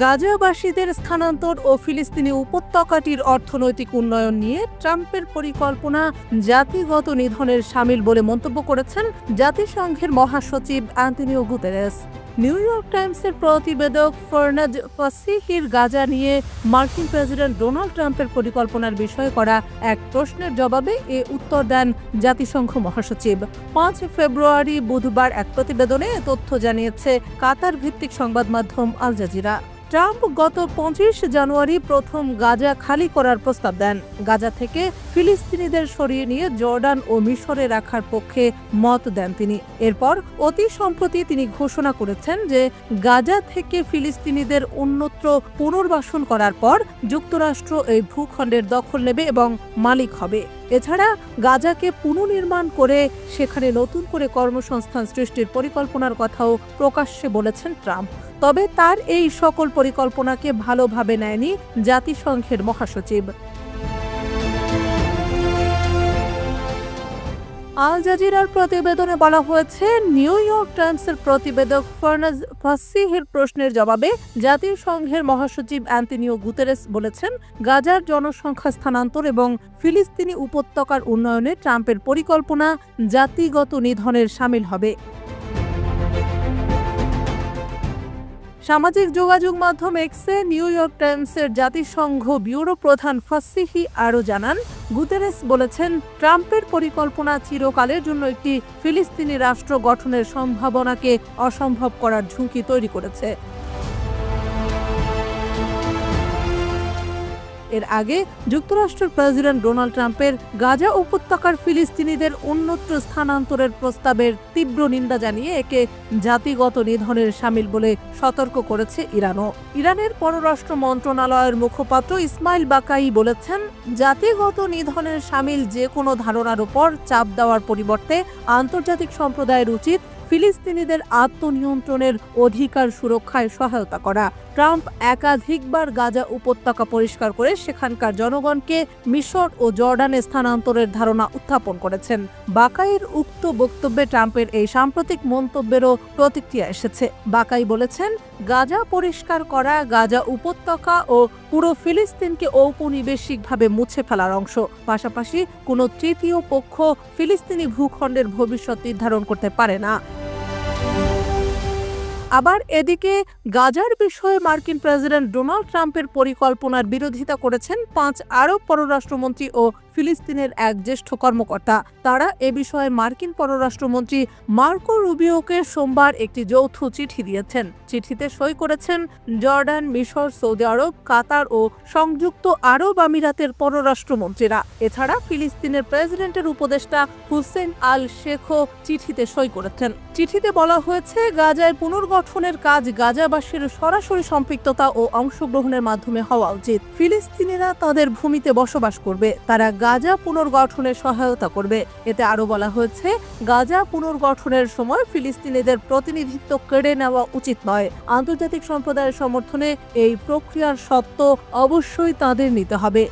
গাজাবাসীদের স্থানান্তর ও ফিলিস্তিনি উপত্যকাটির অর্থনৈতিক উন্নয়ন নিয়ে ট্রাম্পের পরিকল্পনা জাতিগত নিধনের শামিল বলে মন্তব্য করেছেন জাতিসংঘের মহাসচিব অ্যান্টনিও গুতেরেস। নিউ ইয়র্ক টাইমসের প্রতিবেদক ফারহাদ ফাসিহির গাজা নিয়ে মার্কিন প্রেসিডেন্ট ডোনাল্ড ট্রাম্পের পরিকল্পনার বিষয়ে করা এক প্রশ্নের জবাবে এ উত্তর দেন জাতিসংঘ মহাসচিব। 5 ফেব্রুয়ারি বুধবার এক প্রতিবেদনে তথ্য জানিয়েছে কাতার ভিত্তিক সংবাদ মাধ্যম আল জাজিরা। ট্রাম্প গত 25 জানুয়ারি প্রথম গাজা খালি করার প্রস্তাব দেন। গাজা থেকে ফিলিস্তিনিদের সরিয়ে নিয়ে জর্ডান ও মিশরে রাখার পক্ষে মত দেন তিনি। এরপর অতি সম্প্রতি তিনি ঘোষণা করেছেন যে গাজা থেকে ফিলিস্তিনিদের অন্যত্র পুনর্বাসন করার পর যুক্তরাষ্ট্র এই ভূখণ্ডের দখল নেবে এবং মালিক হবে। এছাড়া গাজাকে পুনর্নির্মাণ করে সেখানে নতুন করে কর্মসংস্থান সৃষ্টির পরিকল্পনার কথাও প্রকাশ্যে বলেছেন ট্রাম্প। তবে তার এই সকল পরিকল্পনাকে ভালোভাবে নেয়নি জাতিসংঘের মহাসচিব। আল জাজিরার প্রতিবেদনে বলা হয়েছে, নিউ ইয়র্ক টাইমসের প্রতিবেদক ফারহাদ ফাসিহির প্রশ্নের জবাবে জাতিসংঘের মহাসচিব অ্যান্টনিও গুতেরেস বলেছেন, গাজার জনসংখ্যা স্থানান্তর এবং ফিলিস্তিনি উপত্যকার উন্নয়নে ট্রাম্পের পরিকল্পনা জাতিগত নিধনের শামিল হবে। সামাজিক যোগাযোগ মাধ্যম এক্সে নিউ ইয়র্ক টাইমসের জাতিসংঘ ব্যুরো প্রধান ফাসিহি আরও জানান, গুতেরেস বলেছেন, ট্রাম্পের পরিকল্পনা চিরকালের জন্য একটি ফিলিস্তিনি রাষ্ট্র গঠনের সম্ভাবনাকে অসম্ভব করার ঝুঁকি তৈরি করেছে। এর আগে যুক্তরাষ্ট্রের প্রেসিডেন্ট ডোনাল্ড ট্রাম্পের গাজা উপত্যকার ফিলিস্তিনিদের অন্যত্র স্থানান্তরের প্রস্তাবের তীব্র নিন্দা জানিয়ে একে জাতিগত নিধনের শামিল বলে সতর্ক করেছে ইরানও। ইরানের পররাষ্ট্র মন্ত্রণালয়ের মুখপাত্র ইসমাইল বাকাই বলেছেন, জাতিগত নিধনের শামিল যে কোনো ধারণার উপর চাপ দেওয়ার পরিবর্তে আন্তর্জাতিক সম্প্রদায়ের উচিত ফিলিস্তিনিদের আত্মনিয়ন্ত্রণের অধিকার সুরক্ষায় সহায়তা করা। ট্রাম্প একাধিকবার গাজা উপত্যকা পরিষ্কার করে সেখানকার জনগণকে মিশর ও জর্ডানে স্থানান্তরের ধারণা উত্থাপন করেছেন। বাকাইয়ের উক্ত বক্তব্যে ট্রাম্পের এই সাম্প্রতিক মন্তব্যেরও প্রতিক্রিয়া এসেছে। বাকাই বলেছেন, গাজা পরিষ্কার করা গাজা উপত্যকা ও পুরো ফিলিস্তিনকে ঔপনিবেশিকভাবে মুছে ফেলার অংশ। পাশাপাশি কোনো তৃতীয় পক্ষ ফিলিস্তিনি ভূখণ্ডের ভবিষ্যৎ নির্ধারণ করতে পারে না। আবার এদিকে গাজার বিষয়ে মার্কিন প্রেসিডেন্ট ডোনাল্ড ট্রাম্পের পরিকল্পনার বিরোধিতা করেছেন 5 আরব পররাষ্ট্রমন্ত্রী ও ফিলিস্তিনের এক জ্যেষ্ঠ কর্মকর্তা। তারা এ বিষয়ে মার্কিন পররাষ্ট্রমন্ত্রী মার্কো রুবিওকে সোমবার একটি যৌথ চিঠি দিয়েছেন। চিঠিতে সই করেছেন জর্ডান, মিশর, সৌদি আরব, কাতার ও সংযুক্ত আরব আমিরাতের পররাষ্ট্রমন্ত্রীরা। এছাড়া ফিলিস্তিনের প্রেসিডেন্টের উপদেষ্টা হুসেইন আল শেখও চিঠিতে সই করেছেন। চিঠিতে বলা হয়েছে, গাজায় পুনর্গঠনের কাজ গাজাবাসীর সরাসরি সম্পৃক্ততা ও অংশগ্রহণের মাধ্যমে হওয়া উচিত। ফিলিস্তিনিরা তাদের ভূমিতে বসবাস করবে, তারা গাজা পুনর্গঠনে সহায়তা করবে। এতে আরও বলা হয়েছে, গাজা পুনর্গঠনের সময় ফিলিস্তিনিদের প্রতিনিধিত্ব কেড়ে নেওয়া উচিত নয়। আন্তর্জাতিক সম্প্রদায়ের সমর্থনে এই প্রক্রিয়ার সত্ত্ব অবশ্যই তাদের নিতে হবে।